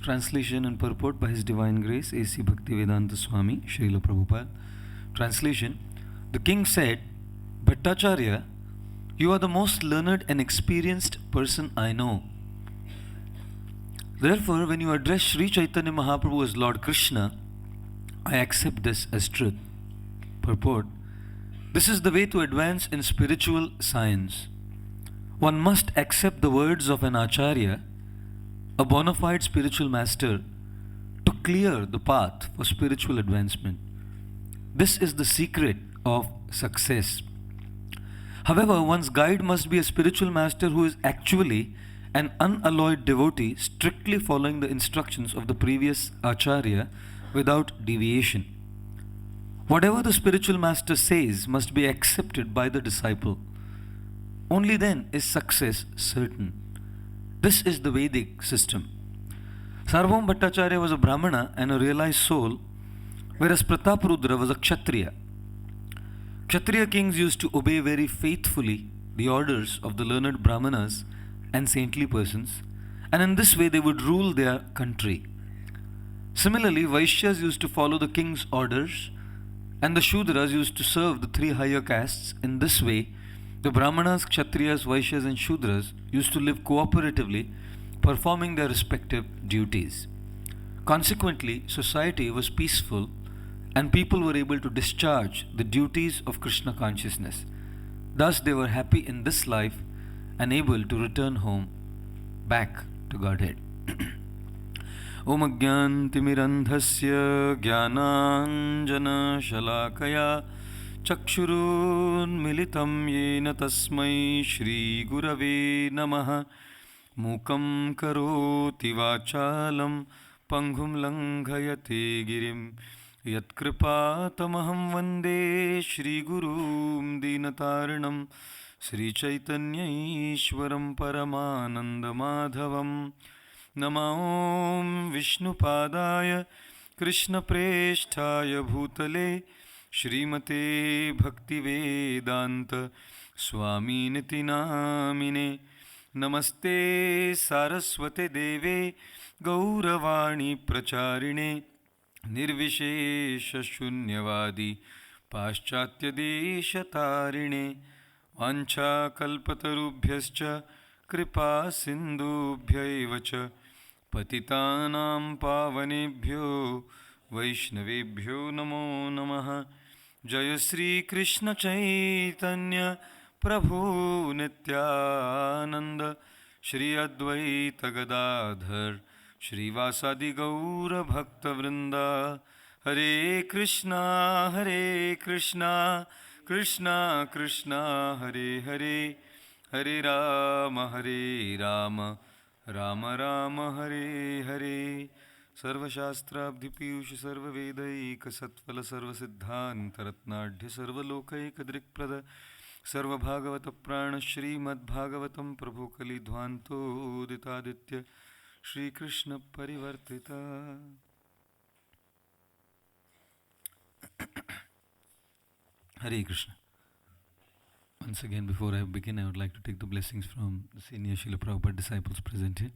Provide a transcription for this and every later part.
Translation and purport by His Divine Grace A.C. Bhaktivedanta Swami Srila Prabhupada. Translation. The king said, Bhattacharya, you are the most learned and experienced person I know. Therefore, when you address Sri Chaitanya Mahaprabhu as Lord Krishna, I accept this as truth. Purport. This is the way to advance in spiritual science. One must accept the words of an Acharya, a bona fide spiritual master, to clear the path for spiritual advancement. This is the secret of success. However, one's guide must be a spiritual master who is actually an unalloyed devotee, strictly following the instructions of the previous Acharya without deviation. Whatever the spiritual master says must be accepted by the disciple. Only then is success certain. This is the Vedic system. Sarvabhauma Bhattacharya was a Brahmana and a realized soul, whereas Prataparudra was a Kshatriya. Kshatriya kings used to obey very faithfully the orders of the learned Brahmanas and saintly persons, and in this way they would rule their country. Similarly, Vaishyas used to follow the king's orders, and the Shudras used to serve the three higher castes. In this way, the Brahmanas, Kshatriyas, Vaishyas and Shudras used to live cooperatively, performing their respective duties. Consequently, society was peaceful and people were able to discharge the duties of Krishna consciousness. Thus, they were happy in this life and able to return home back to Godhead. Om Ajnantimirandhasya Jnananjana Shalakaya Chakshurunmilitam Yena Tasmai Shri Gurave Namaha Mukam Karoti Vachalam Panghum Langhayate Girim Yatkripatamaham Vande Shri Gurum Dinataranam Sri Chaitanya Ishwaram Paramananda Madhavam Namah Vishnu Padaya Krishna Presthaya Bhutale Shrimate Bhaktivedanta Swami Niti Namine Namaste Saraswate Deve Gauravani Pracharine Nirvishesha Shunyavadi Paschatya Deshatarine Vancha Kalpatarubhyascha Kripa Sindhubhyaiva cha Patitanam Pavanebhyo Vaishnavebhyo Namo Namaha Jaya Sri Krishna Chaitanya Prabhu Nityananda Shri Advaita Gadadhar Shri Vasadi Gaura Bhakta Vrinda Hare Krishna Krishna Krishna Hare Hare Hare Rama Rama Rama Hare Hare Sarva Shastra Abdi Piyush Sarva Vedaika Satvala Sarva Siddhanta Ratnadhya Sarva Lokaika Drikprada Sarva Bhagavata Prana Shri Mad Bhagavatam Prabhu Kali Dhvanto Uditaditya Shri Krishna Parivartita. Hare Krishna. Once again, before I begin, I would like to take the blessings from the senior Srila Prabhupada disciples present here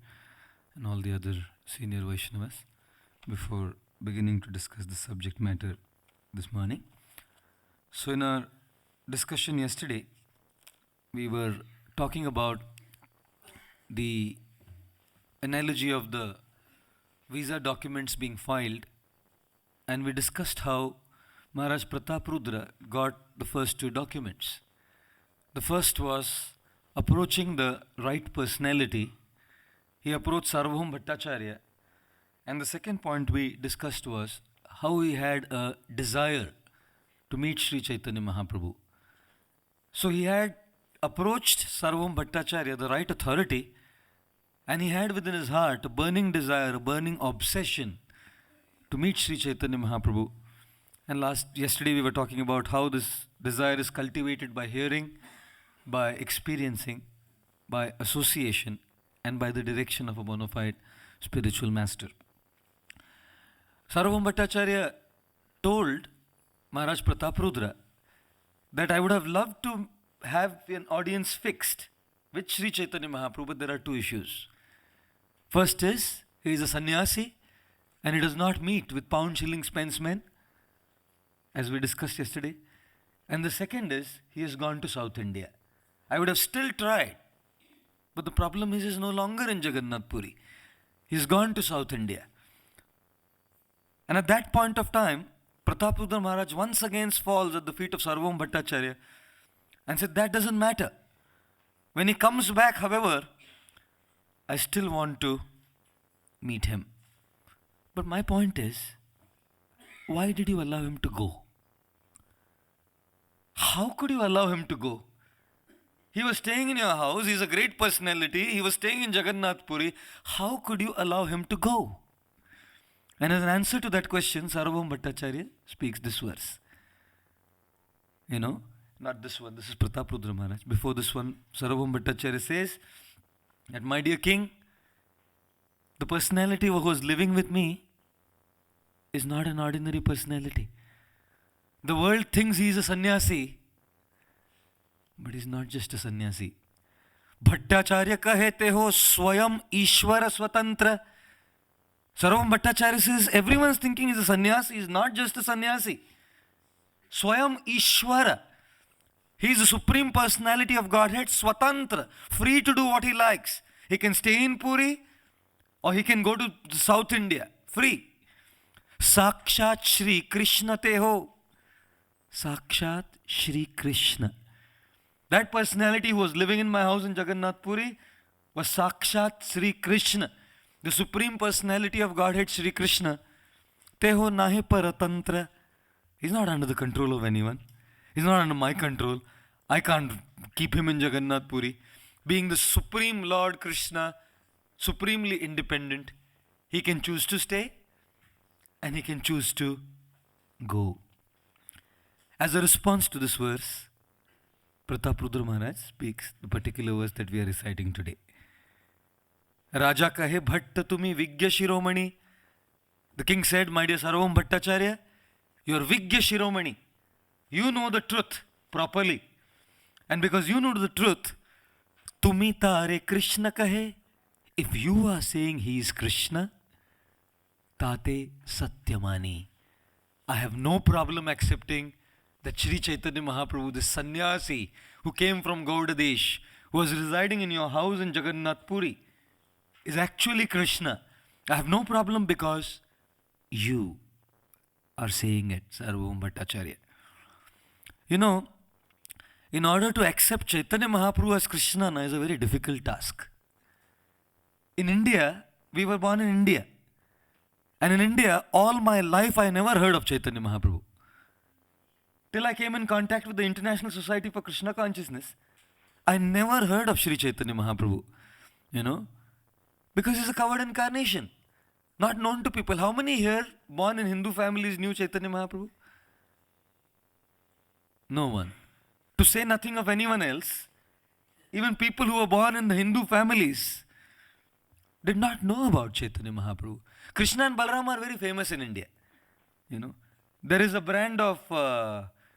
and all the other senior Vaishnavas before beginning to discuss the subject matter this morning. So in our discussion yesterday, we were talking about the analogy of the visa documents being filed, and we discussed how Maharaj Prataparudra got the first two documents. The first was approaching the right personality. He approached Sarvabhauma Bhattacharya. And the second point we discussed was how he had a desire to meet Sri Chaitanya Mahaprabhu. So he had approached Sarvabhauma Bhattacharya, the right authority, and he had within his heart a burning desire, a burning obsession to meet Sri Chaitanya Mahaprabhu. And yesterday we were talking about how this desire is cultivated by hearing, by experiencing, by association, and by the direction of a bona fide spiritual master. Sarvabhauma Bhattacharya told Maharaj Prataparudra that I would have loved to have an audience fixed with Sri Chaitanya Mahaprabhu, but there are two issues. First is He is a sannyasi and he does not meet with pound, shilling, pence men, as we discussed yesterday. And the second is, he has gone to South India. I would have still tried, but the problem is, he is no longer in Jagannath Puri. He's gone to South India. And at that point of time, Prataprudra Maharaj once again falls at the feet of Sarvam Bhattacharya and said, that doesn't matter. When he comes back, however, I still want to meet him. But my point is, why did you allow him to go? How could you allow him to go? He was staying in your house, he's a great personality, he was staying in Jagannath Puri. How could you allow him to go? And as an answer to that question, Sarvam Bhattacharya speaks this verse. Not this one, this is Prataprudra Maharaj. Before this one, Sarvam Bhattacharya says that, my dear king, the personality who was living with me is not an ordinary personality. The world thinks he is a sannyasi, but he's not just a sannyasi. Bhattacharya kahete ho swayam ishwara swatantra. Sarvam Bhattacharya says, everyone's thinking he's a sannyasi. He's not just a sannyasi. Swayam Ishwara. He is the supreme personality of Godhead, swatantra, free to do what he likes. He can stay in Puri or he can go to South India, free. Sakshat Shri Krishna te ho. Sakshat Shri Krishna. That personality who was living in my house in Jagannath Puri was Sakshat Shri Krishna, the supreme personality of Godhead, Shri Krishna. Teho nahi paratantra. He's not under the control of anyone. He's not under my control. I can't keep him in Jagannath Puri. Being the supreme Lord Krishna, supremely independent, he can choose to stay and he can choose to go. As a response to this verse, Prataprudra Maharaj speaks the particular verse that we are reciting today. Raja kahe bhatta tumi vigya shiromani. The king said, my dear Sarvam Bhattacharya, you are vigya shiromani. You know the truth properly. And because you know the truth, tumi tare Krishna kahe. If you are saying he is Krishna, tate satyamani. I have no problem accepting that Sri Chaitanya Mahaprabhu, the sannyasi who came from Gaudadesh, who was residing in your house in Jagannath Puri, is actually Krishna. I have no problem because you are saying it, Sarvam Bhattacharya. In order to accept Chaitanya Mahaprabhu as Krishna is a very difficult task. In India, we were born in India. And in India, all my life I never heard of Chaitanya Mahaprabhu. Till I came in contact with the International Society for Krishna Consciousness, I never heard of Sri Chaitanya Mahaprabhu. Because he's a covered incarnation. Not known to people. How many here, born in Hindu families, knew Chaitanya Mahaprabhu? No one. To say nothing of anyone else, even people who were born in the Hindu families did not know about Chaitanya Mahaprabhu. Krishna and Balaram are very famous in India. There is a brand of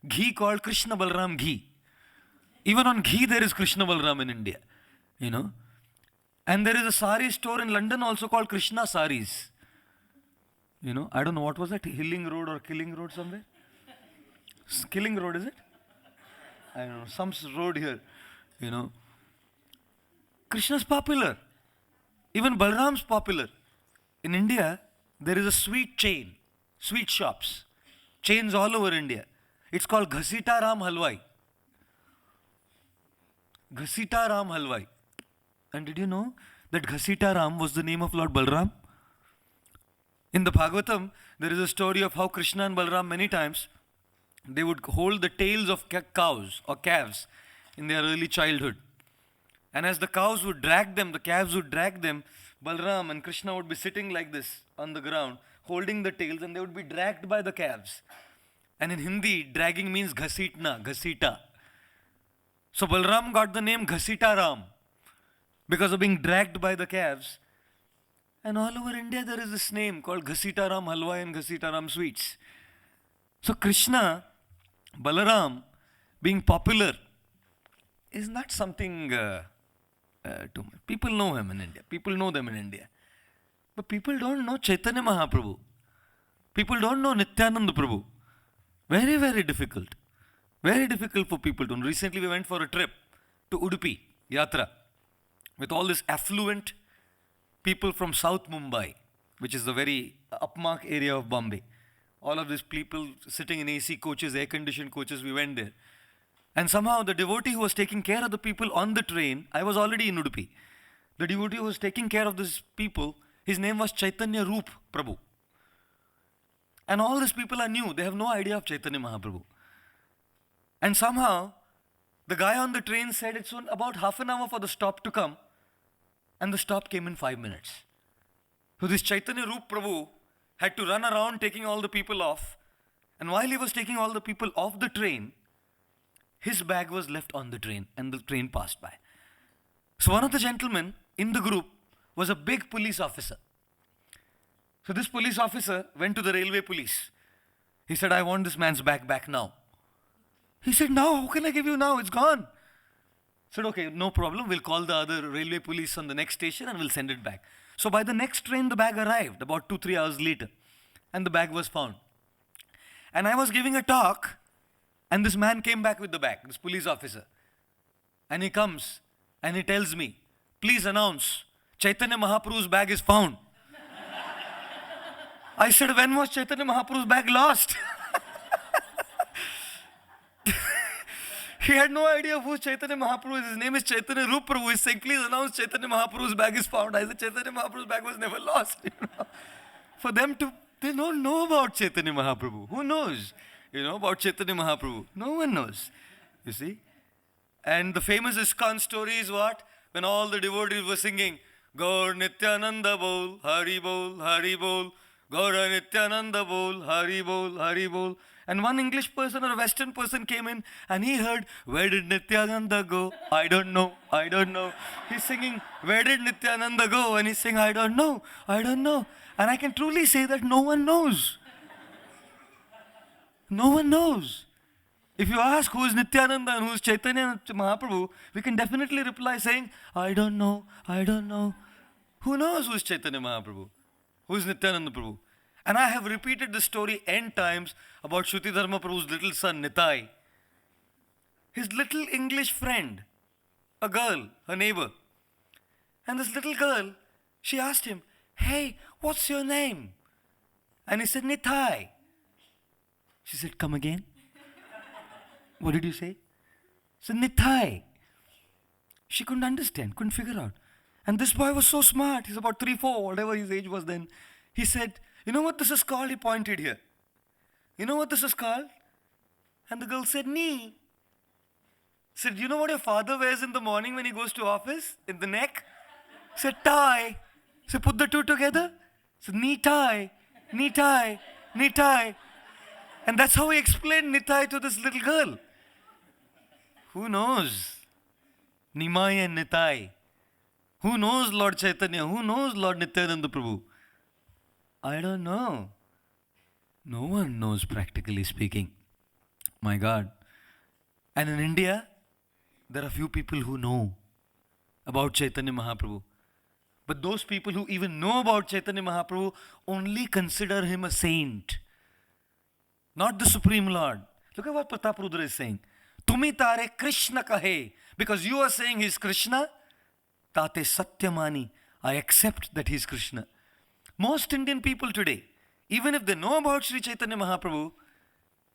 ghee called Krishna Balaram ghee. Even on ghee there is Krishna Balaram in India. And there is a sari store in London also called Krishna Saris. I don't know, what was that? Hilling Road or Killing Road somewhere? Killing Road, is it? I don't know, some road here. Krishna's popular. Even Balaram's popular. In India, there is a sweet chain, sweet shops, chains all over India. It's called Ghasita Ram Halwai. Ghasita Ram Halwai. And did you know that Ghasita Ram was the name of Lord Balaram? In the Bhagavatam, there is a story of how Krishna and Balaram many times, they would hold the tails of cows or calves in their early childhood. And as the cows would drag them, the calves would drag them, Balaram and Krishna would be sitting like this on the ground, holding the tails, and they would be dragged by the calves. And in Hindi, dragging means ghasitna, ghasita. So Balaram got the name Ghasita Ram because of being dragged by the calves. And all over India there is this name called Ghasita Ram Halwai and Ghasita Ram Sweets. So Krishna, Balaram being popular is not something too much. People know him in India. People know them in India. But people don't know Chaitanya Mahaprabhu. People don't know Nityananda Prabhu. Very, very difficult. Very difficult for people to know. Recently we went for a trip to Udupi, Yatra, with all this affluent people from South Mumbai, which is the very upmark area of Bombay. All of these people sitting in AC coaches, air-conditioned coaches, we went there. And somehow the devotee who was taking care of the people on the train, I was already in Udupi. The devotee who was taking care of these people, his name was Chaitanya Roop Prabhu. And all these people are new. They have no idea of Chaitanya Mahaprabhu. And somehow, the guy on the train said it's about half an hour for the stop to come. And the stop came in 5 minutes. So this Chaitanya Roop Prabhu had to run around taking all the people off. And while he was taking all the people off the train, his bag was left on the train and the train passed by. So one of the gentlemen in the group was a big police officer. So this police officer went to the railway police. He said, I want this man's bag back now. He said, now, how can I give you now? It's gone. I said, okay, no problem. We'll call the other railway police on the next station and we'll send it back. So by the next train, the bag arrived about 2-3 hours later. And the bag was found. And I was giving a talk and this man came back with the bag, this police officer. And he comes and he tells me, please announce, Chaitanya Mahaprabhu's bag is found. I said, when was Chaitanya Mahaprabhu's bag lost? He had no idea who Chaitanya Mahaprabhu is. His name is Chaitanya Roop Prabhu. He's saying, please announce Chaitanya Mahaprabhu's bag is found. I said, Chaitanya Mahaprabhu's bag was never lost. For them to, they don't know about Chaitanya Mahaprabhu. Who knows, about Chaitanya Mahaprabhu? No one knows, you see. And the famous ISKCON story is what? When all the devotees were singing, Gaur Nityananda Bol, Hari Bol, Hari Bol, Gaur Nityananda Bol, Hari Bol, Hari Bol. And one English person or a Western person came in and he heard, where did Nityananda go? I don't know, I don't know. He's singing, where did Nityananda go? And he's saying, I don't know, I don't know. And I can truly say that no one knows. No one knows. If you ask who is Nityananda and who is Chaitanya Mahaprabhu, we can definitely reply saying, I don't know, I don't know. Who knows who is Chaitanya Mahaprabhu? Who is Nityananda Prabhu? And I have repeated this story n times about Shruti Dharma Prabhu's little son, Nitai. His little English friend, a girl, her neighbor. And this little girl, she asked him, hey, what's your name? And he said, Nitai. She said, come again? What did you say? She said, Nitai. She couldn't understand, couldn't figure out. And this boy was so smart. He's about 3-4, whatever his age was then. He said, you know what this is called? He pointed here. You know what this is called? And the girl said, knee. Said, you know what your father wears in the morning when he goes to office? In the neck? Said, tie. So put the two together. Said, knee tie, knee tie, knee tie. And that's how he explained Nitai to this little girl. Who knows? Nimai and Nitai. Who knows Lord Chaitanya? Who knows Lord Nityananda Prabhu? I don't know. No one knows, practically speaking. My God. And in India, there are few people who know about Chaitanya Mahaprabhu. But those people who even know about Chaitanya Mahaprabhu only consider him a saint. Not the Supreme Lord. Look at what Pratap Rudra is saying. Tumi tare Krishna kahe. Because you are saying he is Krishna, tate satyamani. I accept that he is Krishna. Most Indian people today, even if they know about Sri Chaitanya Mahaprabhu,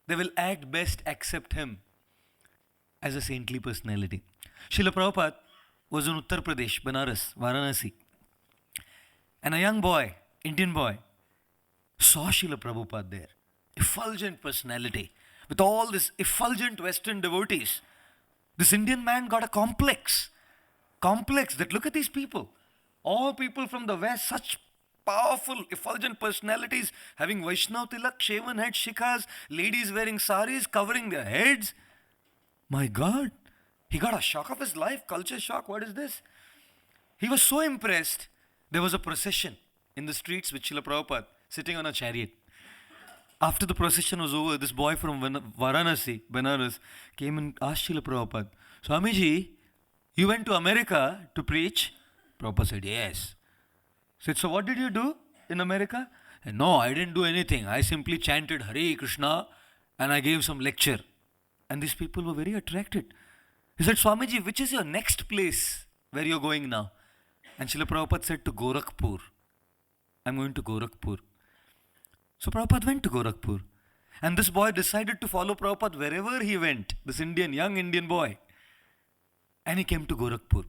they will at best accept him as a saintly personality. Srila Prabhupada was in Uttar Pradesh, Banaras, Varanasi. And a young boy, Indian boy, saw Srila Prabhupada there. Effulgent personality. With all this effulgent Western devotees. This Indian man got a complex. Complex that look at these people. All people from the West, such powerful, effulgent personalities, having Vaishnav tilak, shaven head, shikhas, ladies wearing saris, covering their heads. My God, he got a shock of his life, culture shock. What is this? He was so impressed. There was a procession in the streets with Srila Prabhupada sitting on a chariot. After the procession was over, this boy from Varanasi, Benares, came and asked Srila Prabhupada, Swamiji, you went to America to preach? Prabhupada said, yes. Said, so what did you do in America? No, I didn't do anything. I simply chanted Hare Krishna and I gave some lecture. And these people were very attracted. He said, Swamiji, which is your next place where you're going now? And Srila Prabhupada said, to Gorakhpur. I'm going to Gorakhpur. So Prabhupada went to Gorakhpur. And this boy decided to follow Prabhupada wherever he went. This young Indian boy. And he came to Gorakhpur.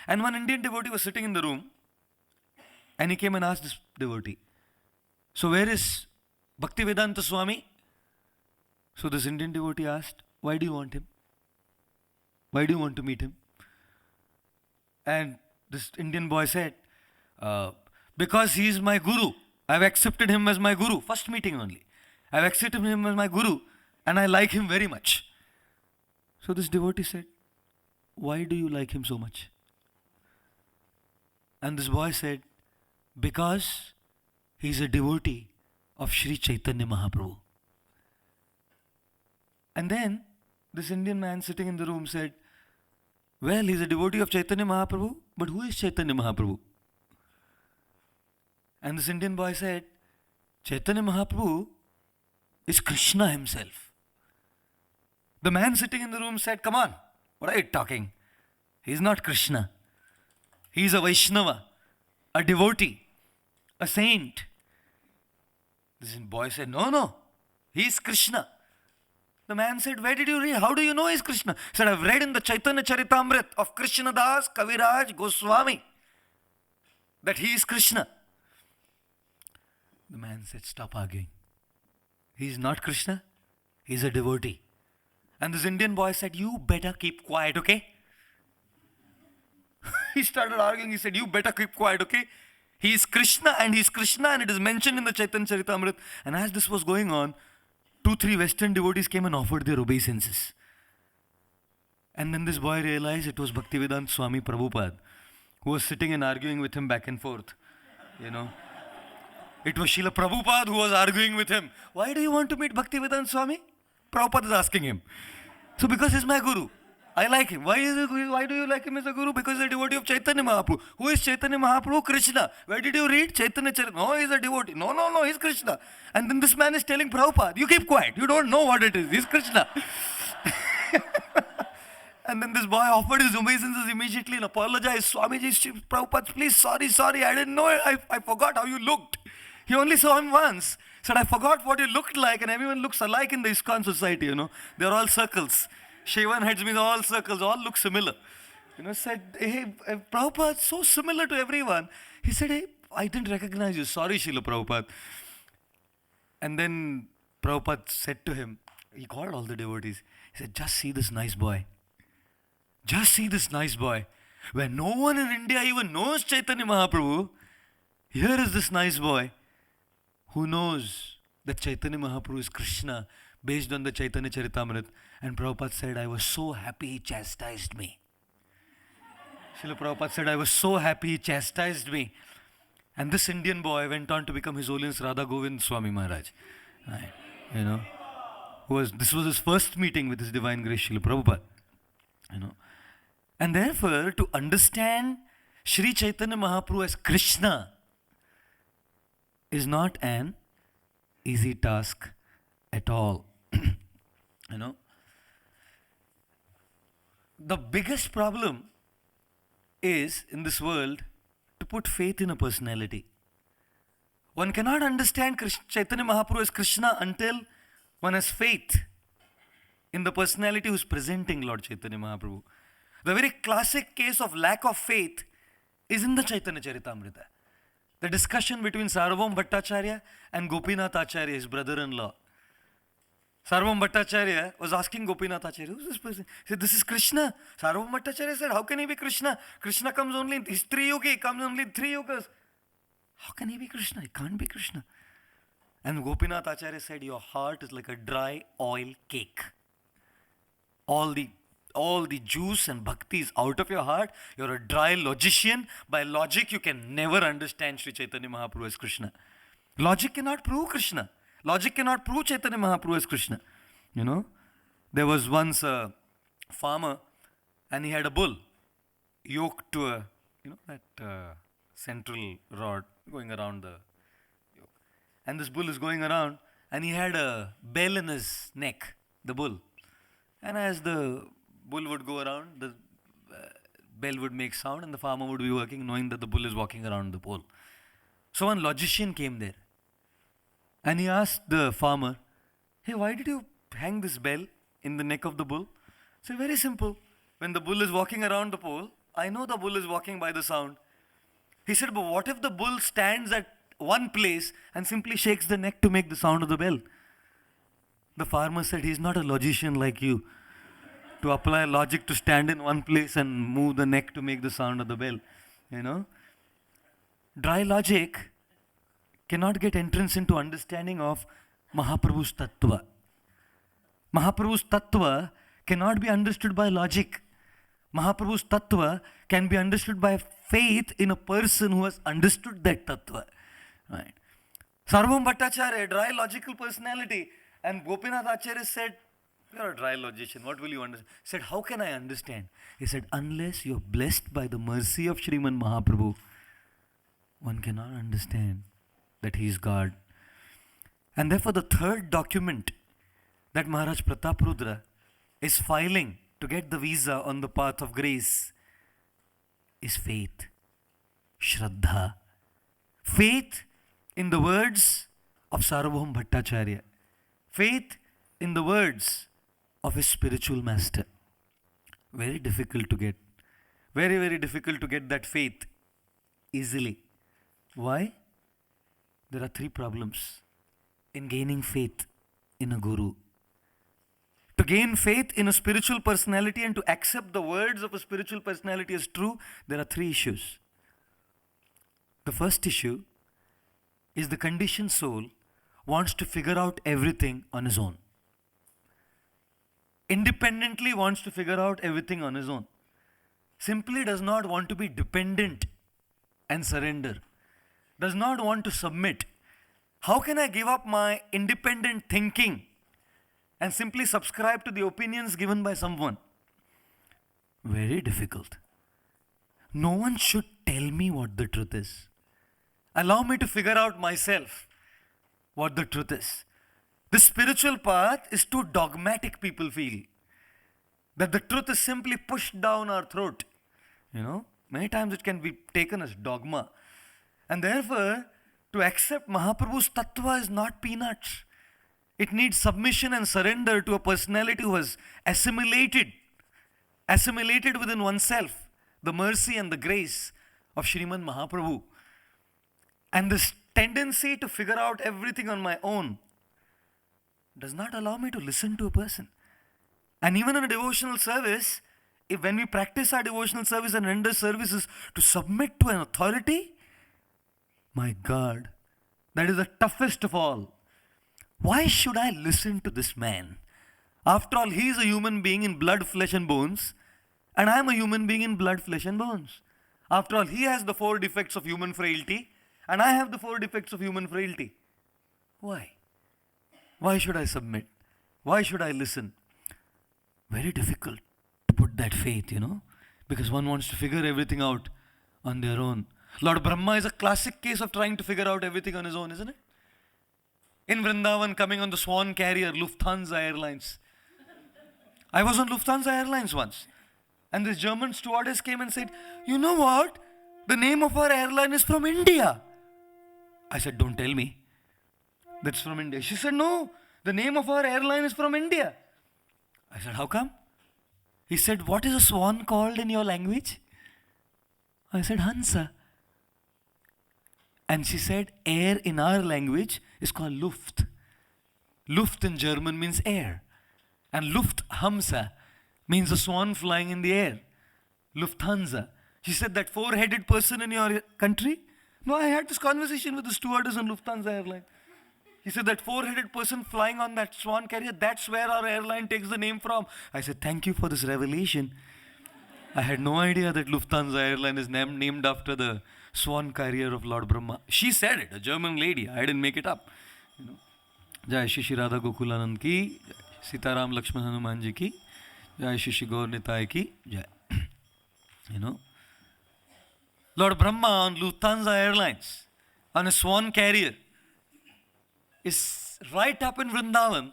And one Indian devotee was sitting in the room. And he came and asked this devotee, so where is Bhaktivedanta Swami? So this Indian devotee asked, why do you want him? Why do you want to meet him? And this Indian boy said, because he is my guru. I've accepted him as my guru. First meeting only. I've accepted him as my guru and I like him very much. So this devotee said, why do you like him so much? And this boy said, because he is a devotee of Sri Chaitanya Mahaprabhu. And then this Indian man sitting in the room said, well, he's a devotee of Chaitanya Mahaprabhu, but who is Chaitanya Mahaprabhu? And this Indian boy said, Chaitanya Mahaprabhu is Krishna himself. The man sitting in the room said, come on, what are you talking? He's not Krishna. He's a Vaishnava, a devotee, a saint. This boy said, no, he's Krishna. The man said, where did you read? How do you know he's Krishna? He said, I've read in the Chaitanya Charitamrit of Krishna Das Kaviraj Goswami that he is Krishna. The man said, stop arguing. He's not Krishna. He's a devotee. And this Indian boy said, you better keep quiet, okay? He started arguing. He said, you better keep quiet, okay? He is Krishna and it is mentioned in the Chaitanya Charitamrit. And as this was going on, 2-3 Western devotees came and offered their obeisances. And then this boy realized it was Bhaktivedanta Swami Prabhupada who was sitting and arguing with him back and forth. It was Srila Prabhupada who was arguing with him. Why do you want to meet Bhaktivedanta Swami? Prabhupada is asking him. So because he's my guru. I like him. Why do you like him as a guru? Because he's a devotee of Chaitanya Mahaprabhu. Who is Chaitanya Mahaprabhu? Krishna. Where did you read? Chaitanya Charitamrita. No, he's a devotee. No, he's Krishna. And then this man is telling Prabhupada, you keep quiet. You don't know what it is. He's Krishna. And then this boy offered his obeisances immediately and apologized. Swamiji, Prabhupada, please, sorry, I didn't know. I forgot how you looked. He only saw him once. Said, I forgot what you looked like, and everyone looks alike in the ISKCON society, They're all circles. Shavan heads means all circles, all look similar. Said, hey, Prabhupada, so similar to everyone. He said, hey, I didn't recognize you. Sorry, Srila Prabhupada. And then Prabhupada said to him, he called all the devotees. He said, just see this nice boy. Just see this nice boy. Where no one in India even knows Chaitanya Mahaprabhu, here is this nice boy who knows that Chaitanya Mahaprabhu is Krishna based on the Chaitanya Charitamrita. And Prabhupada said, I was so happy he chastised me. Srila Prabhupada said, I was so happy he chastised me. And this Indian boy went on to become His Holiness Radha Govind Swami Maharaj. This was his first meeting with His Divine Grace Srila Prabhupada. And therefore, to understand Sri Chaitanya Mahaprabhu as Krishna is not an easy task at all. The biggest problem is in this world to put faith in a personality. One cannot understand Chaitanya Mahaprabhu as Krishna until one has faith in the personality who is presenting Lord Chaitanya Mahaprabhu. The very classic case of lack of faith is in the Chaitanya Charitamrita. The discussion between Sarvabhauma Bhattacharya and Gopinath Acharya, his brother-in-law. Sarvabhauma Bhattacharya was asking Gopinath Acharya, who's this person? He said, this is Krishna. Sarvabhauma Bhattacharya said, how can he be Krishna? Krishna comes only in his 3 yugas, he comes only in 3 yugas. How can he be Krishna? He can't be Krishna. And Gopinath Acharya said, your heart is like a dry oil cake. All the juice and bhakti is out of your heart. You're a dry logician. By logic, you can never understand Sri Chaitanya Mahaprabhu as Krishna. Logic cannot prove Krishna. Logic cannot prove Chaitanya Mahaprabhu as Krishna. There was once a farmer and he had a bull yoked to a, that central rod going around the yoke. And this bull is going around, and he had a bell in his neck, the bull. And as the bull would go around, the bell would make sound, and the farmer would be working, knowing that the bull is walking around the pole. So one logician came there, and he asked the farmer, "Hey, why did you hang this bell in the neck of the bull?" So very simple. When the bull is walking around the pole, I know the bull is walking by the sound. He said, but what if the bull stands at one place and simply shakes the neck to make the sound of the bell? The farmer said, he's not a logician like you to apply logic to stand in one place and move the neck to make the sound of the bell. You know? Dry logic cannot get entrance into understanding of Mahaprabhu's Tattva. Mahaprabhu's Tattva cannot be understood by logic. Mahaprabhu's Tattva can be understood by faith in a person who has understood that Tattva. Right? Sarvabhauma Bhattacharya, a dry logical personality, and Gopinath Acharya said, you're a dry logician, what will you understand? He said, how can I understand? He said, unless you're blessed by the mercy of Sriman Mahaprabhu, one cannot understand that he is God. And therefore the third document that Maharaj Prataprudra is filing to get the visa on the path of grace is faith, Shraddha. Faith in the words of Sarvabhauma Bhattacharya. Faith in the words of his spiritual master. Very difficult to get. Very, very difficult to get that faith easily. Why? There are three problems in gaining faith in a guru. To gain faith in a spiritual personality and to accept the words of a spiritual personality as true, there are three issues. The first issue is the conditioned soul wants to figure out everything on his own. Independently wants to figure out everything on his own. Simply does not want to be dependent and surrender. Does not want to submit. How can I give up my independent thinking and simply subscribe to the opinions given by someone? Very difficult. No one should tell me what the truth is. Allow me to figure out myself what the truth is. The spiritual path is too dogmatic, people feel. That the truth is simply pushed down our throat. You know, many times it can be taken as dogma. And therefore, to accept Mahaprabhu's Tattva is not peanuts. It needs submission and surrender to a personality who has assimilated within oneself the mercy and the grace of Sriman Mahaprabhu. And this tendency to figure out everything on my own does not allow me to listen to a person. And even in a devotional service, when we practice our devotional service and render services to submit to an authority, my God, that is the toughest of all. Why should I listen to this man? After all, he is a human being in blood, flesh and bones, and I am a human being in blood, flesh and bones. After all, he has the 4 defects of human frailty, and I have the 4 defects of human frailty. Why? Why should I submit? Why should I listen? Very difficult to put that faith, because one wants to figure everything out on their own. Lord Brahma is a classic case of trying to figure out everything on his own, isn't it? In Vrindavan, coming on the Swan carrier, Lufthansa Airlines. I was on Lufthansa Airlines once, and this German stewardess came and said, you know what? The name of our airline is from India. I said, don't tell me that's from India. She said, no, the name of our airline is from India. I said, how come? He said, what is a swan called in your language? I said, Hansa. And she said, air in our language is called Luft. Luft in German means air. And Lufthansa means a swan flying in the air. Lufthansa. She said, that 4-headed person in your country? No, I had this conversation with the stewardess on Lufthansa airline. He said, that 4-headed person flying on that swan carrier, that's where our airline takes the name from. I said, thank you for this revelation. I had no idea that Lufthansa airline is named after the swan carrier of Lord Brahma. She said it, a German lady. I didn't make it up. Jai Shri Radha Gokulanand ki, Sitaram Lakshman Hanuman ji ki, Jai Shri Gaur Nitai ki, Jai. Lord Brahma on Lufthansa Airlines, on a swan carrier, is right up in Vrindavan.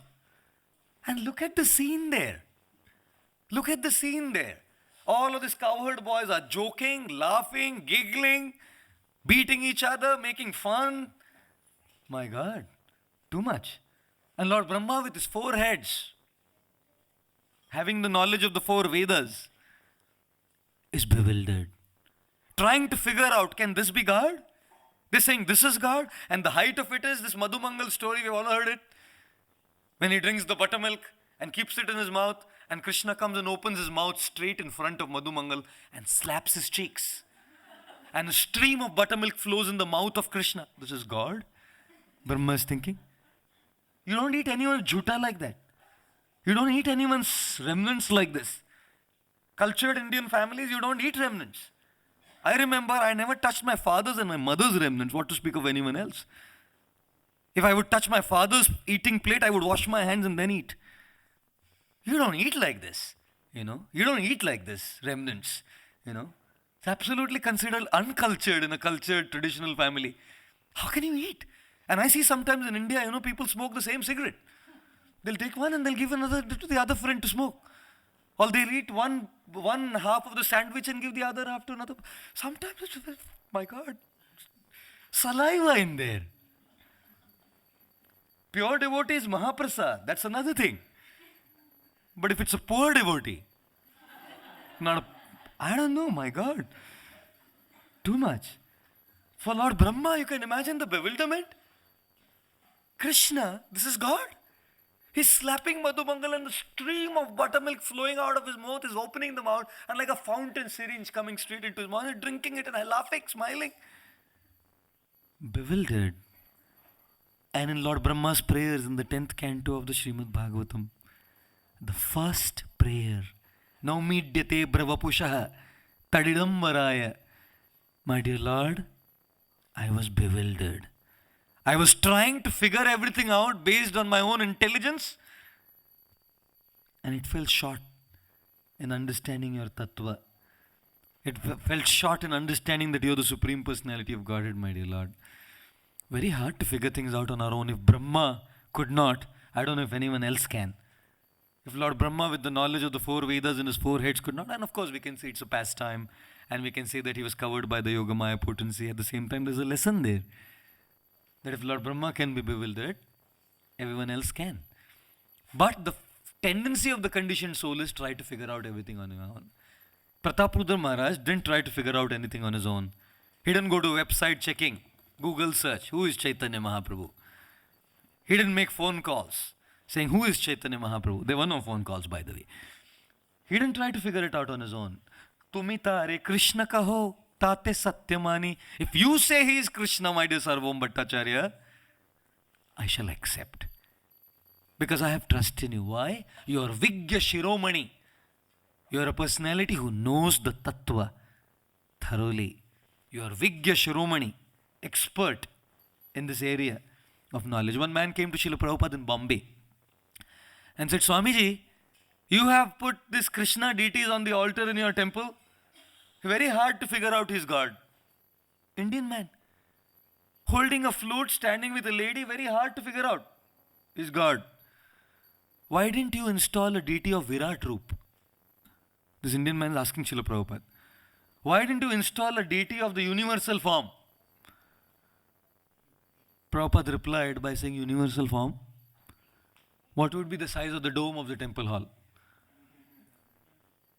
And look at the scene there. Look at the scene there. All of these cowherd boys are joking, laughing, giggling, beating each other, making fun. My God, too much. And Lord Brahma with his 4 heads, having the knowledge of the 4 Vedas, is bewildered. Trying to figure out, can this be God? They're saying this is God. And the height of it is this Madhumangal story, we've all heard it. When he drinks the buttermilk and keeps it in his mouth, and Krishna comes and opens his mouth straight in front of Madhumangal and slaps his cheeks. And a stream of buttermilk flows in the mouth of Krishna. This is God? Brahma is thinking. You don't eat anyone's jhuta like that. You don't eat anyone's remnants like this. Cultured Indian families, you don't eat remnants. I remember I never touched my father's and my mother's remnants, what to speak of anyone else. If I would touch my father's eating plate, I would wash my hands and then eat. You don't eat like this, you know. You don't eat like this, remnants, you know. It's absolutely considered uncultured in a cultured traditional family. How can you eat? And I see sometimes in India, you know, people smoke the same cigarette. They'll take one and they'll give another to the other friend to smoke. Or they'll eat one half of the sandwich and give the other half to another. Sometimes it's, my God, saliva in there. Pure devotee is Mahaprasad. That's another thing. But if it's a poor devotee, I don't know, my God. Too much. For Lord Brahma, you can imagine the bewilderment. Krishna, this is God. He's slapping Madhumangal and the stream of buttermilk flowing out of his mouth is opening the mouth and like a fountain syringe coming straight into his mouth. He's drinking it and laughing, smiling. Bewildered. And in Lord Brahma's prayers in the 10th canto of the Srimad Bhagavatam, the first prayer, Naumidyate Bravapushaha Tadidam Varaya. My dear Lord, I was bewildered. I was trying to figure everything out based on my own intelligence, and it fell short in understanding your tattva. It fell short in understanding that you're the Supreme Personality of Godhead, my dear Lord. Very hard to figure things out on our own. If Brahma could not, I don't know if anyone else can. If Lord Brahma with the knowledge of the 4 Vedas in his 4 heads could not, and of course we can say it's a pastime, and we can say that he was covered by the Yogamaya potency. At the same time, there's a lesson there. That if Lord Brahma can be bewildered, everyone else can. But the tendency of the conditioned soul is try to figure out everything on his own. Prataprudra Maharaj didn't try to figure out anything on his own. He didn't go to website checking, Google search, who is Chaitanya Mahaprabhu? He didn't make phone calls saying, who is Chaitanya Mahaprabhu? There were no phone calls, by the way. He didn't try to figure it out on his own. Tumi tare Krishna kaho, tate satyamani. If you say he is Krishna, my dear Sarvam Bhattacharya, I shall accept. Because I have trust in you. Why? You are Vigya Shiromani. You are a personality who knows the tattva thoroughly. You are Vigya Shiromani, expert in this area of knowledge. One man came to Srila Prabhupada in Bombay and said, Swamiji, you have put this Krishna deities on the altar in your temple. Very hard to figure out his God. Indian man. Holding a flute, standing with a lady, very hard to figure out his God. Why didn't you install a deity of Virat Roop? This Indian man is asking Srila Prabhupada. Why didn't you install a deity of the universal form? Prabhupada replied by saying, universal form? What would be the size of the dome of the temple hall?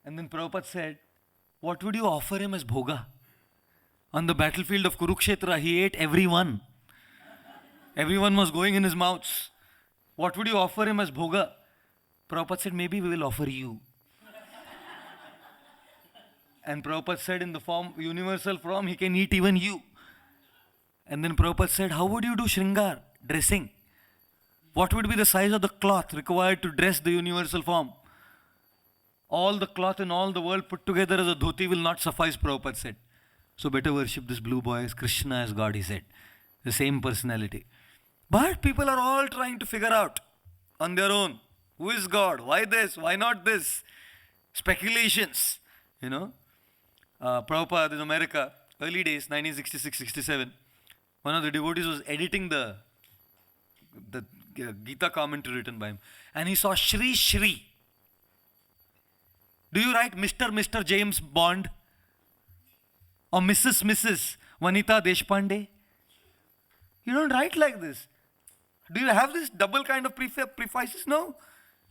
And then Prabhupada said, what would you offer him as bhoga? On the battlefield of Kurukshetra, he ate everyone. Everyone was going in his mouths. What would you offer him as bhoga? Prabhupada said, maybe we will offer you. And Prabhupada said, in the form, universal form, he can eat even you. And then Prabhupada said, how would you do shringar, dressing? What would be the size of the cloth required to dress the universal form? All the cloth in all the world put together as a dhoti will not suffice, Prabhupada said. So better worship this blue boy as Krishna as God, he said. The same personality. But people are all trying to figure out on their own. Who is God? Why this? Why not this? Speculations, you know. Prabhupada in America early days, 1966-67, one of the devotees was editing the Gita commentary written by him, and he saw Shri Shri. Do you write Mr. James Bond or Mrs. Vanita Deshpande? You don't write like this. Do you have this double kind of prefaces? No.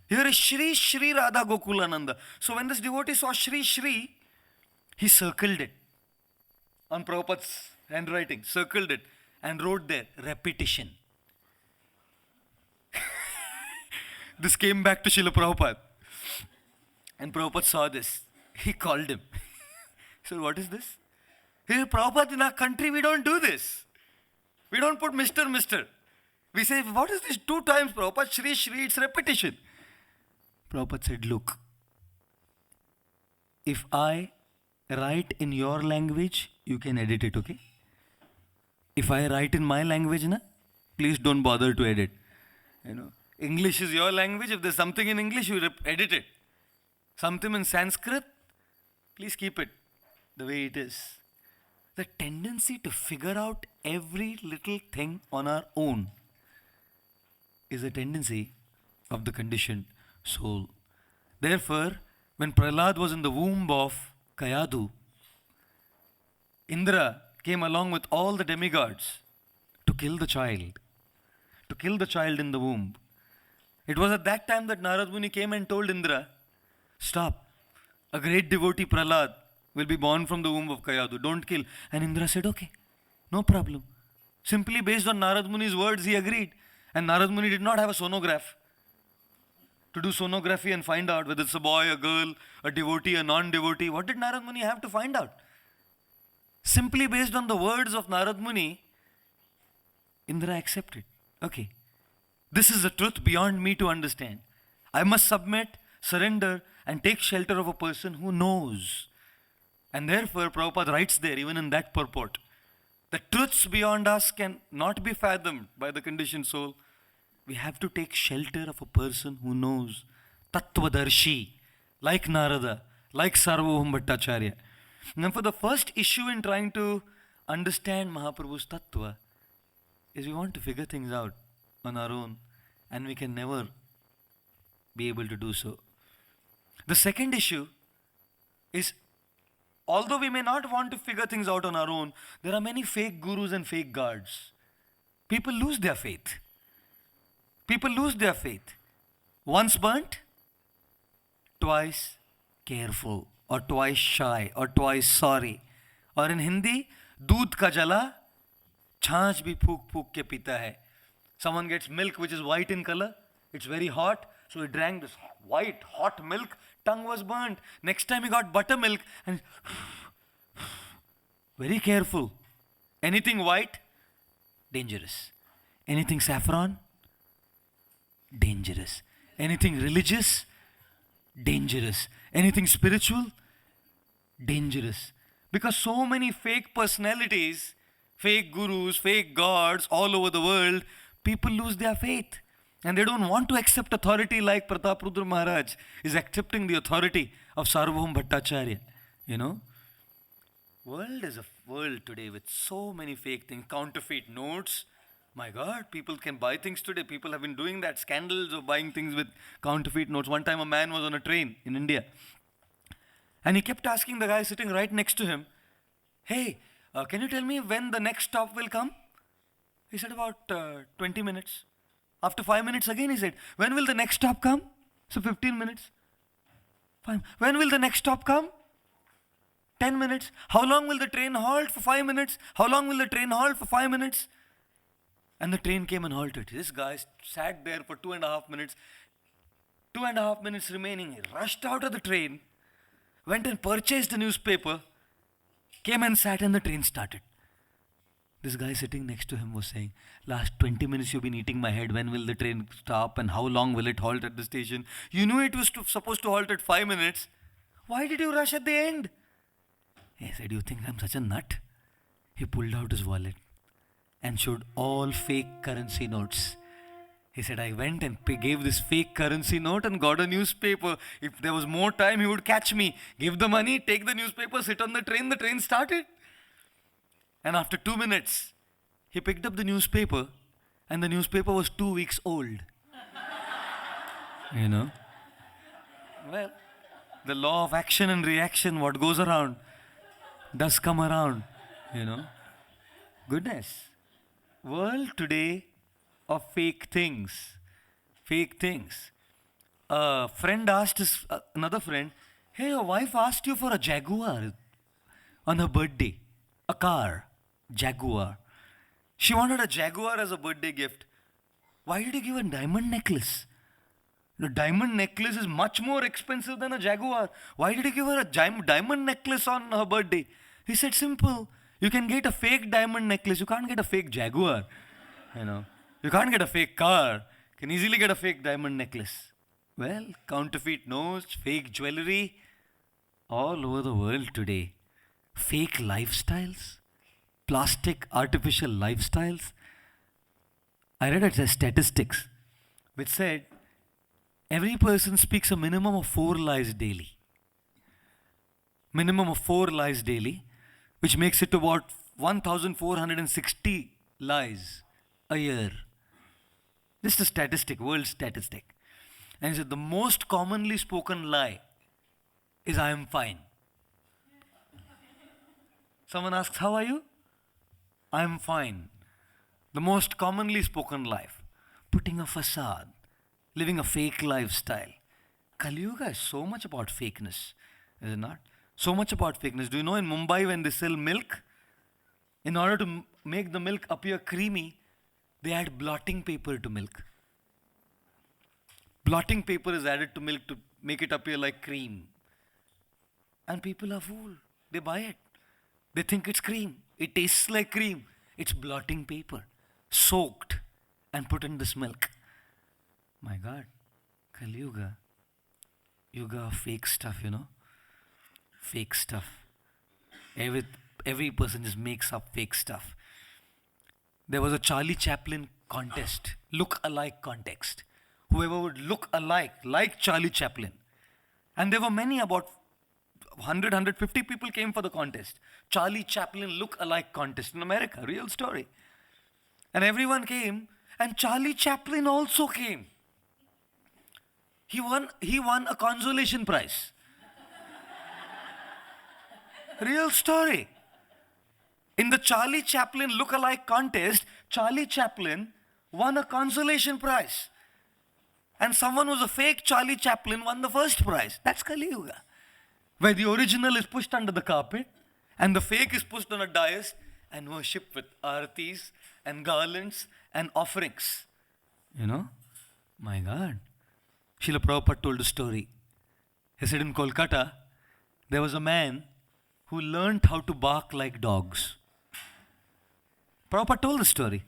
Here is Shri Shri Radha Gokulananda. So when this devotee saw Shri Shri, he circled it on Prabhupada's handwriting, circled it and wrote there, repetition. This came back to Srila Prabhupada. And Prabhupada saw this. He called him. He said, what is this? He said, Prabhupada, in our country we don't do this. We don't put Mr. We say, what is this 2 times, Prabhupada? Shri Shri, it's repetition. Prabhupada said, look, if I write in your language, you can edit it, okay? If I write in my language, please don't bother to edit. English is your language. If there's something in English, you edit it. Something in Sanskrit, please keep it the way it is. The tendency to figure out every little thing on our own is a tendency of the conditioned soul. Therefore, when Prahlad was in the womb of Kayadu, Indra came along with all the demigods to kill the child in the womb. It was at that time that Narad Muni came and told Indra, stop, a great devotee Prahlad will be born from the womb of Kayadu, don't kill. And Indra said, okay, no problem. Simply based on Narad Muni's words, he agreed. And Narad Muni did not have a sonograph to do sonography and find out whether it's a boy, a girl, a devotee, a non-devotee. What did Narad Muni have to find out? Simply based on the words of Narad Muni, Indra accepted. Okay, this is a truth beyond me to understand. I must submit, surrender, and take shelter of a person who knows. And therefore, Prabhupada writes there, even in that purport, the truths beyond us can not be fathomed by the conditioned soul. We have to take shelter of a person who knows. Tattvadarshi, like Narada, like Sarvabhauma Bhattacharya. Now, for the first issue in trying to understand Mahaprabhu's Tattva is we want to figure things out on our own, and we can never be able to do so. The second issue is, although we may not want to figure things out on our own, there are many fake gurus and fake guards. People lose their faith. Once burnt, twice careful, or twice shy, or twice sorry. Or in Hindi, दूध का जला, छाछ भी फूक के पीता है. Someone gets milk which is white in color, it's very hot, so he drank this white, hot milk, tongue was burnt. Next time he got buttermilk and very careful. Anything white, dangerous. Anything saffron, dangerous. Anything religious, dangerous. Anything spiritual, dangerous. Because so many fake personalities, fake gurus, fake gods all over the world, people lose their faith. And they don't want to accept authority like Pratap Rudra Maharaj is accepting the authority of Sarvabhauma Bhattacharya. World is a world today with so many fake things, counterfeit notes. My God, people can buy things today. People have been doing that, scandals of buying things with counterfeit notes. One time a man was on a train in India, and he kept asking the guy sitting right next to him, hey, can you tell me when the next stop will come? He said, about 20 minutes. After 5 minutes again he said, when will the next stop come? So 15 minutes. Fine. When will the next stop come? 10 minutes. How long will the train halt? For 5 minutes. How long will the train halt? For 5 minutes. And the train came and halted. This guy sat there for 2.5 minutes. 2.5 minutes remaining. He rushed out of the train, went and purchased a newspaper, came and sat, and the train started. This guy sitting next to him was saying, last 20 minutes you've been eating my head. When will the train stop and how long will it halt at the station? You knew it was supposed to halt at 5 minutes. Why did you rush at the end? He said, you think I'm such a nut? He pulled out his wallet and showed all fake currency notes. He said, I went and gave this fake currency note and got a newspaper. If there was more time, he would catch me. Give the money, take the newspaper, sit on the train started. And after 2 minutes, he picked up the newspaper, and the newspaper was 2 weeks old. You know? Well, the law of action and reaction, what goes around, does come around. You know? Goodness. World today of fake things. Fake things. A friend asked another friend, hey, your wife asked you for a Jaguar on her birthday. A car. Jaguar. She wanted a Jaguar as a birthday gift. Why did you give a diamond necklace? The diamond necklace is much more expensive than a Jaguar. Why did you give her a diamond necklace on her birthday? He said, simple. You can get a fake diamond necklace. You can't get a fake Jaguar. You know. You can't get a fake car. You can easily get a fake diamond necklace. Well, counterfeit notes, fake jewelry, all over the world today. Fake lifestyles, plastic artificial lifestyles. I read a statistics which said every person speaks a minimum of 4 lies daily. Minimum of 4 lies daily, which makes it about 1,460 lies a year. Just a statistic, world statistic. And he said the most commonly spoken lie is I am fine. Someone asks, how are you? I am fine. The most commonly spoken lie. Putting a facade, living a fake lifestyle. Kali Yuga is so much about fakeness, is it not? So much about fakeness. Do you know in Mumbai when they sell milk, in order to make the milk appear creamy, they add blotting paper to milk. Blotting paper is added to milk to make it appear like cream. And people are fooled. They buy it. They think it's cream. It tastes like cream. It's blotting paper, soaked and put in this milk. My God, Kali Yuga, Yuga of fake stuff, you know? Fake stuff. Every person just makes up fake stuff. There was a Charlie Chaplin contest, look-alike contest. Whoever would look alike, like Charlie Chaplin. And there were many, about 100, 150 people came for the contest. Charlie Chaplin look-alike contest in America, real story. And everyone came, and Charlie Chaplin also came. He won a consolation prize. Real story. In the Charlie Chaplin look-alike contest, Charlie Chaplin won a consolation prize. And someone who's a fake Charlie Chaplin won the first prize. That's Kali Yuga. Where the original is pushed under the carpet and the fake is pushed on a dais and worshipped with aartis and garlands and offerings. You know? My God. Srila Prabhupada told a story. He said in Kolkata, there was a man who learned how to bark like dogs. Prabhupada told the story.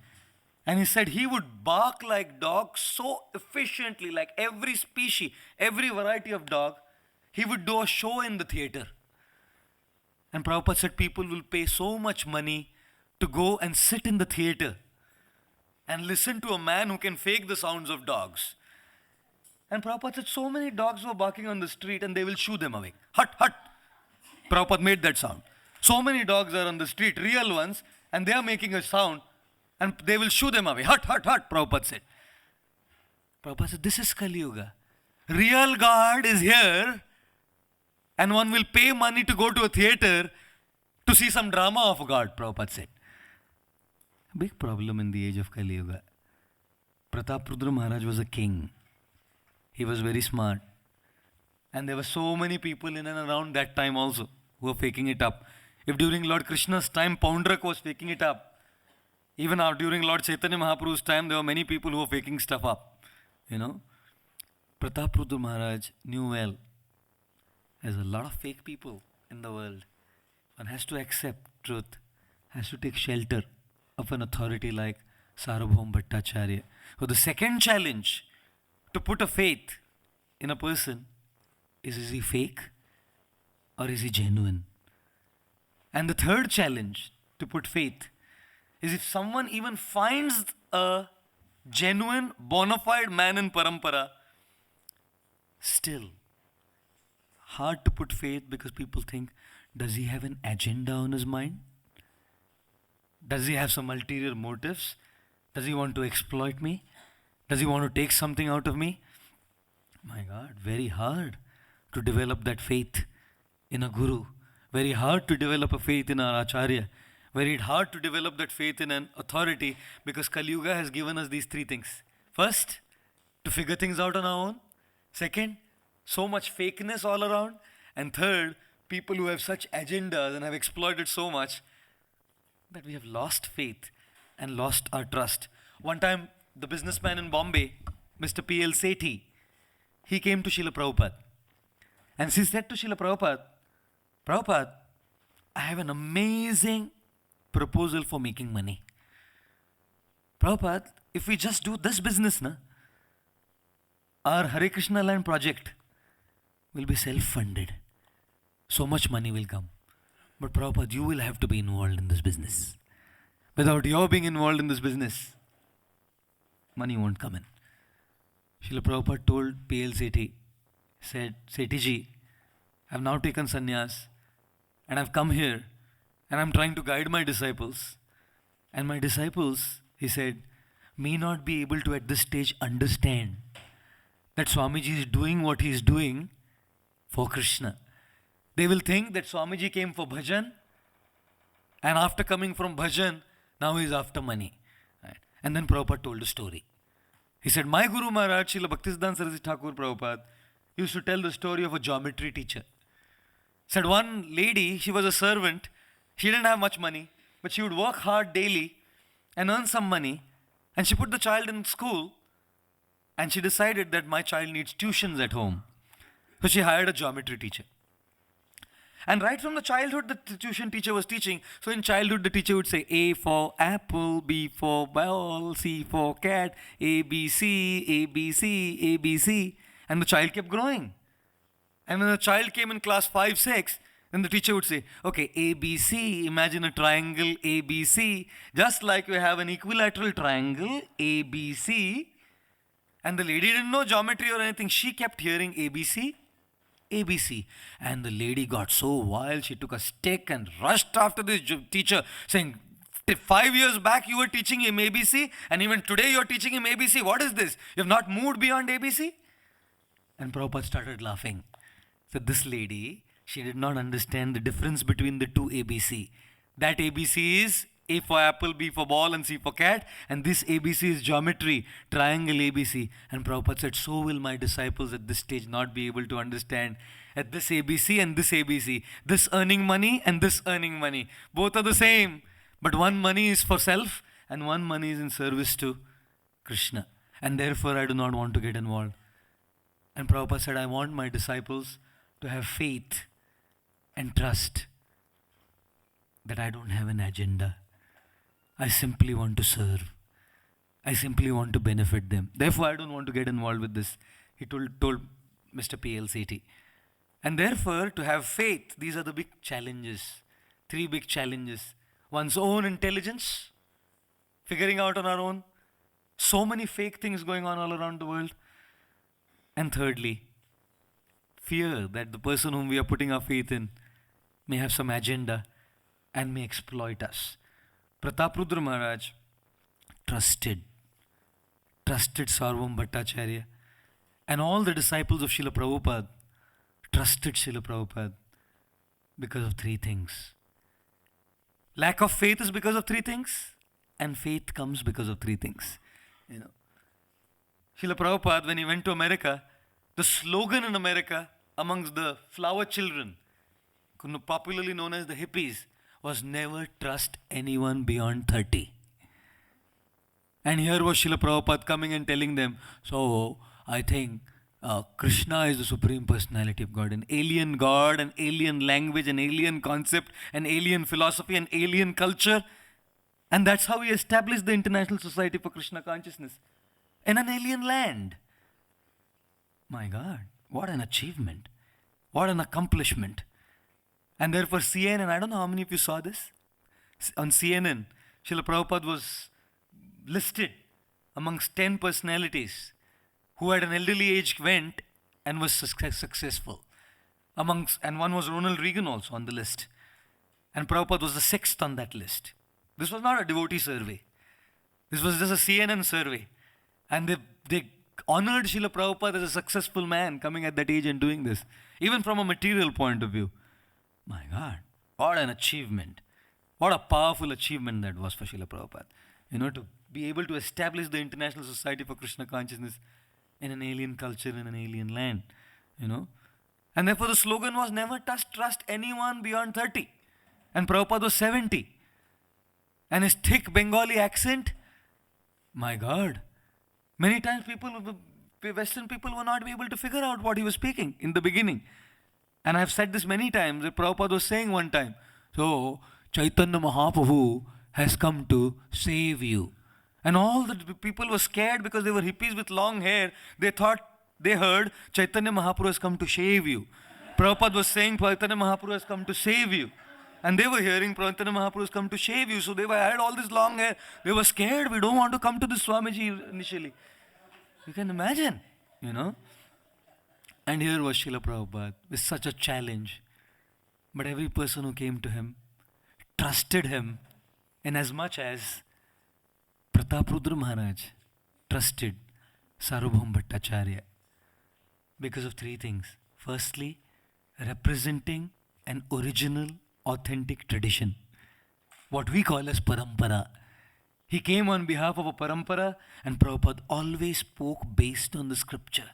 And he said he would bark like dogs so efficiently, like every species, every variety of dog, he would do a show in the theater. And Prabhupada said people will pay so much money to go and sit in the theater and listen to a man who can fake the sounds of dogs. And Prabhupada said so many dogs were barking on the street and they will shoo them away. Hut, hut. Prabhupada made that sound. So many dogs are on the street, real ones, and they are making a sound and they will shoo them away. Hut, hut, hut, Prabhupada said. Prabhupada said, this is Kali Yuga. Real God is here and one will pay money to go to a theater to see some drama of God, Prabhupada said. A big problem in the age of Kali Yuga. Prataprudra Maharaj was a king. He was very smart. And there were so many people in and around that time also who were faking it up. If during Lord Krishna's time, Poundrak was faking it up, even now during Lord Chaitanya Mahaprabhu's time, there were many people who were faking stuff up. You know? Prataprudra Maharaj knew well, there's a lot of fake people in the world. One has to accept truth, has to take shelter of an authority like Sarvabhauma Bhattacharya. So the second challenge to put a faith in a person is he fake or is he genuine? And the third challenge to put faith is if someone even finds a genuine, bona fide man in parampara, still hard to put faith because people think, does he have an agenda on his mind? Does he have some ulterior motives? Does he want to exploit me? Does he want to take something out of me? My God, very hard to develop that faith in a guru. Very hard to develop a faith in our acharya. Very hard to develop that faith in an authority, because Kali Yuga has given us these three things. First, to figure things out on our own. Second, so much fakeness all around. And third, people who have such agendas and have exploited so much that we have lost faith and lost our trust. One time, the businessman in Bombay, Mr. P.L. Sethi, he came to Srila Prabhupada. And he said to Srila Prabhupada, Prabhupada, I have an amazing proposal for making money. Prabhupada, if we just do this business, our Hare Krishna land project will be self-funded. So much money will come. But Prabhupada, you will have to be involved in this business. Without your being involved in this business, money won't come in. Srila Prabhupada told P.L. Sethi, said, Sethi I've now taken sannyas and I've come here and I'm trying to guide my disciples. And my disciples, he said, may not be able to at this stage understand that Swamiji is doing what he is doing for Krishna. They will think that Swamiji came for bhajan, and after coming from bhajan, now he is after money. Right? And then Prabhupada told a story. He said, my Guru Maharaj, Srila Bhaktisiddhanta Saraswati Thakur Prabhupada, used to tell the story of a geometry teacher. Said one lady, she was a servant, she didn't have much money, but she would work hard daily and earn some money, and she put the child in school, and she decided that my child needs tuitions at home. So she hired a geometry teacher. And right from the childhood, the tuition teacher was teaching. So in childhood, the teacher would say A for apple, B for ball, C for cat, A, B, C, A, B, C, A, B, C. And the child kept growing. And when the child came in class 5, 6, then the teacher would say, okay, A, B, C, imagine a triangle A, B, C. Just like we have an equilateral triangle, A, B, C. And the lady didn't know geometry or anything. She kept hearing A, B, C. ABC. And the lady got so wild, she took a stick and rushed after this teacher, saying, 5 years back you were teaching him ABC, and even today you're teaching him ABC. What is this? You have not moved beyond ABC? And Prabhupada started laughing. So this lady, she did not understand the difference between the two ABC. That ABC is A for apple, B for ball, and C for cat. And this ABC is geometry, triangle ABC. And Prabhupada said, so will my disciples at this stage not be able to understand at this ABC and this ABC. This earning money and this earning money. Both are the same. But one money is for self and one money is in service to Krishna. And therefore I do not want to get involved. And Prabhupada said, I want my disciples to have faith and trust that I don't have an agenda. I simply want to serve. I simply want to benefit them. Therefore, I don't want to get involved with this. He told Mr. P.L. Sethi. And therefore, to have faith, these are the big challenges. 3 big challenges. One's own intelligence, figuring out on our own. So many fake things going on all around the world. And thirdly, fear that the person whom we are putting our faith in may have some agenda and may exploit us. Prataprudra Maharaj trusted Sarvam Bhattacharya, and all the disciples of Srila Prabhupada trusted Srila Prabhupada because of 3 things. Lack of faith is because of 3 things, and faith comes because of 3 things. Srila Prabhupada, when he went to America, the slogan in America amongst the flower children, popularly known as the hippies, was never trust anyone beyond 30. And here was Srila Prabhupada coming and telling them, so I think Krishna is the Supreme Personality of God, an alien God, an alien language, an alien concept, an alien philosophy, an alien culture. And that's how he established the International Society for Krishna Consciousness in an alien land. My God, what an achievement. What an accomplishment. And therefore CNN, I don't know how many of you saw this. On CNN, Srila Prabhupada was listed amongst 10 personalities who at an elderly age went and was successful. And one was Ronald Reagan also on the list. And Prabhupada was the 6th on that list. This was not a devotee survey. This was just a CNN survey. And they honored Srila Prabhupada as a successful man coming at that age and doing this. Even from a material point of view. My God, what an achievement. What a powerful achievement that was for Srila Prabhupada. To be able to establish the International Society for Krishna Consciousness in an alien culture, in an alien land. And therefore the slogan was never trust anyone beyond 30. And Prabhupada was 70. And his thick Bengali accent, my God. Many times Western people were not able to figure out what he was speaking in the beginning. And I've said this many times. Prabhupada was saying one time, so Chaitanya Mahaprabhu has come to save you. And all the people were scared because they were hippies with long hair. They thought they heard Chaitanya Mahaprabhu has come to shave you. Prabhupada was saying Chaitanya Mahaprabhu has come to save you. And they were hearing Chaitanya Mahaprabhu has come to shave you. So they had all this long hair. They were scared. We don't want to come to this Swamiji initially. You can imagine, And here was Srila Prabhupada with such a challenge. But every person who came to him trusted him in as much as Prataprudra Maharaj trusted Sarvabhauma Bhattacharya. Because of three things. Firstly, representing an original, authentic tradition. What we call as parampara. He came on behalf of a parampara, and Prabhupada always spoke based on the scripture.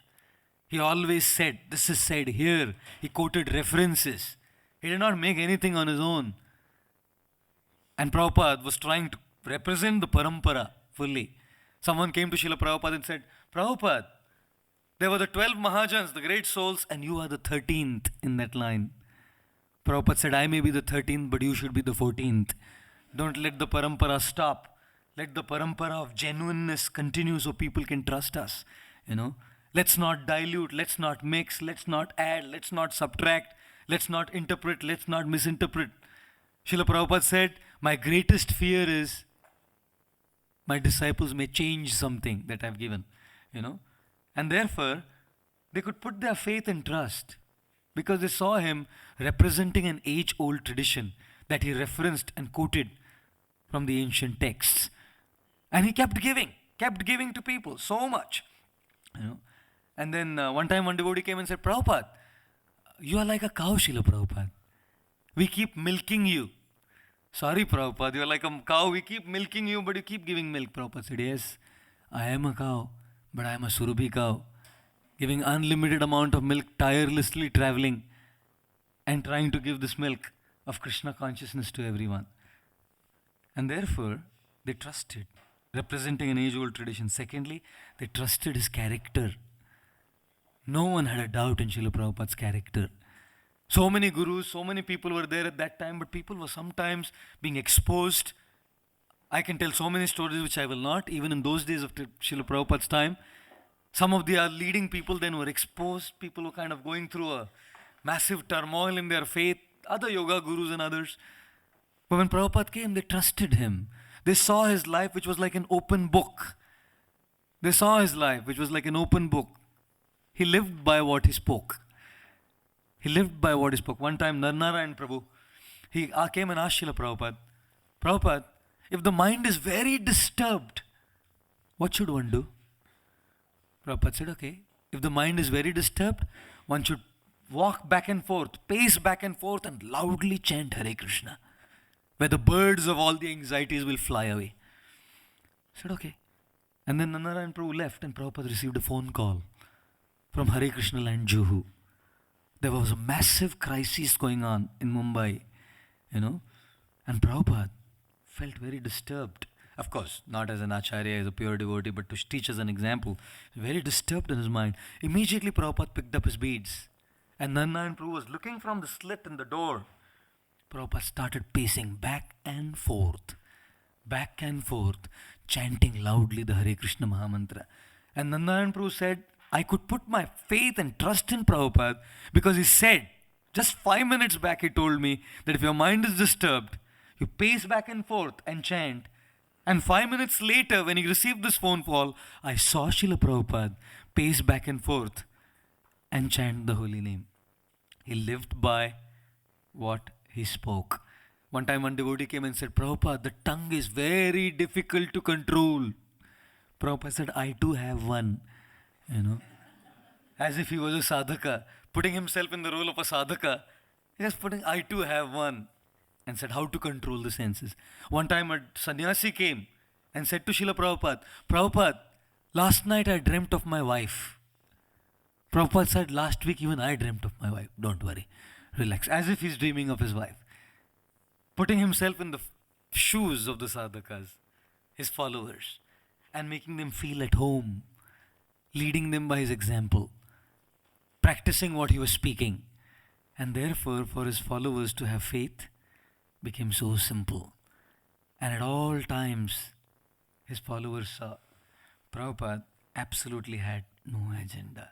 He always said, this is said here. He quoted references. He did not make anything on his own. And Prabhupada was trying to represent the parampara fully. Someone came to Srila Prabhupada and said, Prabhupada, there were the 12 Mahajans, the great souls, and you are the 13th in that line. Prabhupada said, I may be the 13th, but you should be the 14th. Don't let the parampara stop. Let the parampara of genuineness continue so people can trust us. Let's not dilute, let's not mix, let's not add, let's not subtract, let's not interpret, let's not misinterpret. Srila Prabhupada said, my greatest fear is my disciples may change something that I've given. And therefore, they could put their faith and trust because they saw him representing an age-old tradition that he referenced and quoted from the ancient texts. And he kept giving to people so much. And then one time one devotee came and said, Prabhupada, you are like a cow, Srila Prabhupada. We keep milking you. Sorry, Prabhupada, you are like a cow. We keep milking you, but you keep giving milk. Prabhupada said, yes, I am a cow, but I am a Surabhi cow. Giving unlimited amount of milk, tirelessly traveling and trying to give this milk of Krishna consciousness to everyone. And therefore, they trusted, representing an age-old tradition. Secondly, they trusted his character. No one had a doubt in Srila Prabhupada's character. So many gurus, so many people were there at that time, but people were sometimes being exposed. I can tell so many stories which I will not, even in those days of Srila Prabhupada's time. Some of the leading people then were exposed. People were kind of going through a massive turmoil in their faith, other yoga gurus and others. But when Prabhupada came, they trusted him. They saw his life, which was like an open book. They saw his life, which was like an open book. He lived by what he spoke. He lived by what he spoke. One time, Narnarayan Prabhu, he came and asked Srila Prabhupada, Prabhupada, if the mind is very disturbed, what should one do? Prabhupada said, okay, if the mind is very disturbed, one should walk back and forth, pace back and forth and loudly chant Hare Krishna, where the birds of all the anxieties will fly away. I said, okay. And then Narnarayan Prabhu left and Prabhupada received a phone call from Hare Krishna land, Juhu. There was a massive crisis going on in Mumbai, and Prabhupada felt very disturbed. Of course, not as an acharya, as a pure devotee, but to teach as an example. Very disturbed in his mind. Immediately Prabhupada picked up his beads. And Narnarayan Prabhu was looking from the slit in the door. Prabhupada started pacing back and forth, chanting loudly the Hare Krishna Mahamantra. And Narnarayan Prabhu said, I could put my faith and trust in Prabhupada because he said, just 5 minutes back he told me that if your mind is disturbed, you pace back and forth and chant. And 5 minutes later, when he received this phone call, I saw Srila Prabhupada pace back and forth and chant the holy name. He lived by what he spoke. One time one devotee came and said, Prabhupada, the tongue is very difficult to control. Prabhupada said, I too have one, you know, as if he was a sadhaka, putting himself in the role of a sadhaka. He was putting, I too have one, and said how to control the senses. One time a sannyasi came and said to Srila Prabhupada, Prabhupada, last night I dreamt of my wife. Prabhupada said, last week even I dreamt of my wife. Don't worry, relax. As if he's dreaming of his wife. Putting himself in the shoes of the sadhakas, his followers, and making them feel at home, leading them by his example, practicing what he was speaking. And therefore, for his followers to have faith became so simple. And at all times, his followers saw Prabhupada absolutely had no agenda.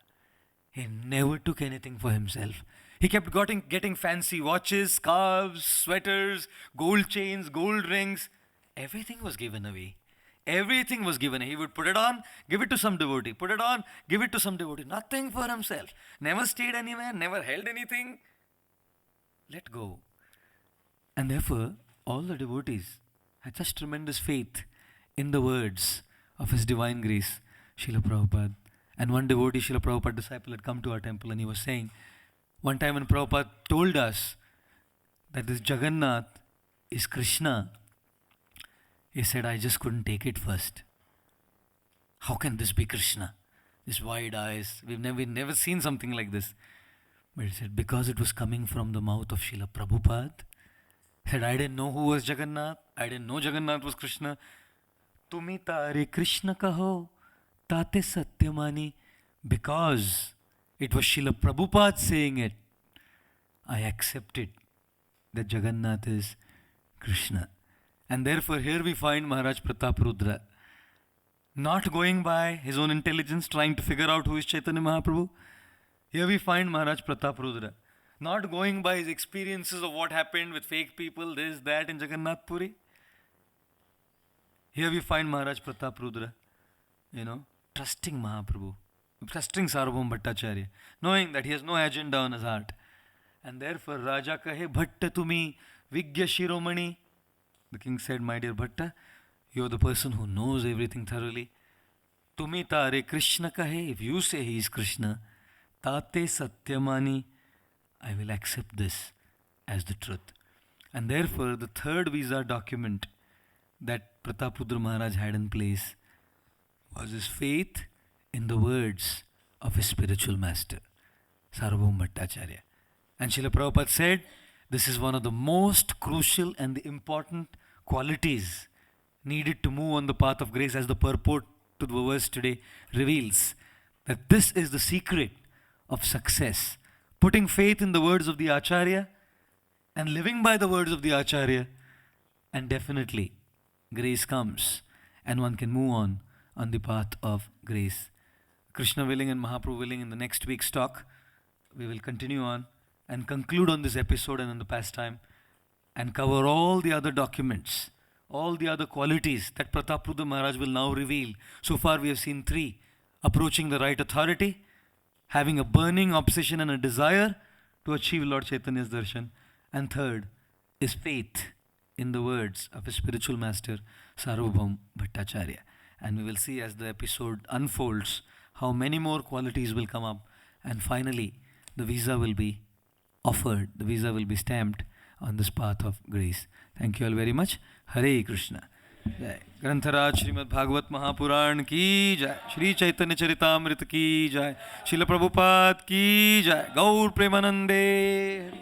He never took anything for himself. He kept getting fancy watches, scarves, sweaters, gold chains, gold rings. Everything was given away. Everything was given. He would put it on, give it to some devotee. Put it on, give it to some devotee. Nothing for himself. Never stayed anywhere, never held anything. Let go. And therefore, all the devotees had such tremendous faith in the words of His Divine Grace, Srila Prabhupada. And one devotee, Srila Prabhupada disciple, had come to our temple and he was saying, one time when Prabhupada told us that this Jagannath is Krishna, he said, I just couldn't take it first. How can this be Krishna? These wide eyes, we've never seen something like this. But he said, because it was coming from the mouth of Srila Prabhupada. He said, I didn't know who was Jagannath. I didn't know Jagannath was Krishna. Tumi tare Krishna kaho, tate satyamani. Because it was Srila Prabhupada saying it, I accepted that Jagannath is Krishna. And therefore here we find Maharaj Pratap Rudra, not going by his own intelligence, trying to figure out who is Chaitanya Mahaprabhu. Here we find Maharaj Pratap Rudra, not going by his experiences of what happened with fake people, this, that in Jagannath Puri. Here we find Maharaj Pratap Rudra, trusting Mahaprabhu, trusting Sarvabhauma Bhattacharya, knowing that he has no agenda on his heart. And therefore, Raja kahe bhatta tumi vigya shiromani. The king said, my dear Bhatta, you are the person who knows everything thoroughly. Tumi tare Krishna kahe, if you say he is Krishna, tate satyamani, I will accept this as the truth. And therefore, the third visa document that Prataprudra Maharaj had in place was his faith in the words of his spiritual master, Sarvabhauma Bhattacharya. And Srila Prabhupada said, this is one of the most crucial and the important qualities needed to move on the path of grace, as the purport to the verse today reveals, that this is the secret of success. Putting faith in the words of the Acharya and living by the words of the Acharya, and definitely grace comes and one can move on the path of grace. Krishna willing and Mahaprabhu willing, in the next week's talk, we will continue on and conclude on this episode and on the pastime and cover all the other documents, all the other qualities that Prataprudra Maharaj will now reveal. So far we have seen three: approaching the right authority, having a burning obsession and a desire to achieve Lord Chaitanya's darshan, and third is faith in the words of his spiritual master Sarvabhauma Bhattacharya. And we will see as the episode unfolds how many more qualities will come up, and finally the visa will be offered, the visa will be stamped on this path of grace. Thank you all very much. Hare Krishna. Jai Grantharaj Srimad Bhagavat Mahapuran ki jai, Shri Chaitanya Charitamrita ki jai, Srila Prabhupada ki jai, Gaur Premanande.